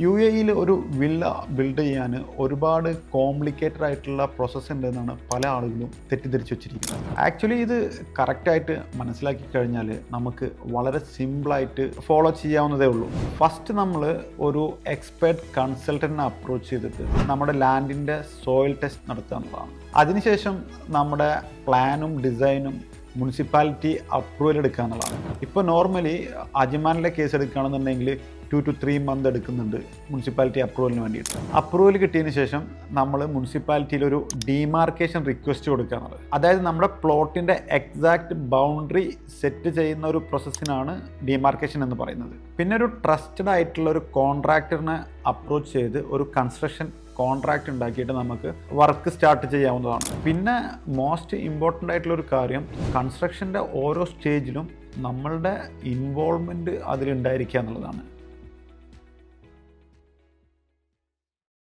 UAEയിൽ ഒരു villa build ചെയ്യാൻ ഒരുപാട് കോംപ്ലിക്കേറ്റഡ് ആയിട്ടുള്ള പ്രോസസ്സ് ഉണ്ടെന്നാണ് പല ആളുകളും തെറ്റിദ്ധരിച്ച് വെച്ചിരിക്കുന്നത്. ആക്ച്വലി ഇത് കറക്റ്റായിട്ട് മനസ്സിലാക്കി കഴിഞ്ഞാൽ നമുക്ക് വളരെ സിമ്പിളായിട്ട് ഫോളോ ചെയ്യാവുന്നതേ ഉള്ളൂ. ഫസ്റ്റ് നമ്മൾ ഒരു എക്സ്പെർട്ട് കൺസൾട്ടൻറ്റിനെ അപ്രോച്ച് ചെയ്തിട്ട് നമ്മുടെ ലാൻഡിൻ്റെ സോയിൽ ടെസ്റ്റ് നടത്തുക എന്നുള്ളതാണ്. അതിനുശേഷം നമ്മുടെ പ്ലാനും ഡിസൈനും മുനിസിപ്പാലിറ്റി അപ്രൂവൽ എടുക്കുക എന്നുള്ളതാണ്. ഇപ്പോൾ നോർമലി അജ്മാനിലെ കേസ് എടുക്കുകയാണെന്നുണ്ടെങ്കിൽ 2 to 3 months എടുക്കുന്നുണ്ട് മുനിസിപ്പാലിറ്റി അപ്രൂവലിന് വേണ്ടിയിട്ട്. അപ്രൂവൽ കിട്ടിയതിന് ശേഷം നമ്മൾ മുനിസിപ്പാലിറ്റിയിൽ ഒരു ഡിമാർക്കേഷൻ റിക്വസ്റ്റ് കൊടുക്കുക എന്നുള്ളത്. അതായത് നമ്മുടെ പ്ലോട്ടിൻ്റെ എക്സാക്റ്റ് ബൗണ്ടറി സെറ്റ് ചെയ്യുന്ന ഒരു പ്രോസസ്സിനാണ് ഡിമാർക്കേഷൻ എന്ന് പറയുന്നത്. പിന്നെ ഒരു ട്രസ്റ്റഡ് ആയിട്ടുള്ള ഒരു കോൺട്രാക്ടറിനെ അപ്രോച്ച് ചെയ്ത് ഒരു കൺസ്ട്രക്ഷൻ കോൺട്രാക്റ്റ് ഉണ്ടാക്കിയിട്ട് നമുക്ക് വർക്ക് സ്റ്റാർട്ട് ചെയ്യാവുന്നതാണ്. പിന്നെ മോസ്റ്റ് ഇമ്പോർട്ടൻ്റ് ആയിട്ടുള്ള ഒരു കാര്യം, കൺസ്ട്രക്ഷൻ്റെ ഓരോ സ്റ്റേജിലും നമ്മളുടെ ഇൻവോൾവ്മെൻറ്റ് അതിലുണ്ടായിരിക്കുക എന്നുള്ളതാണ്.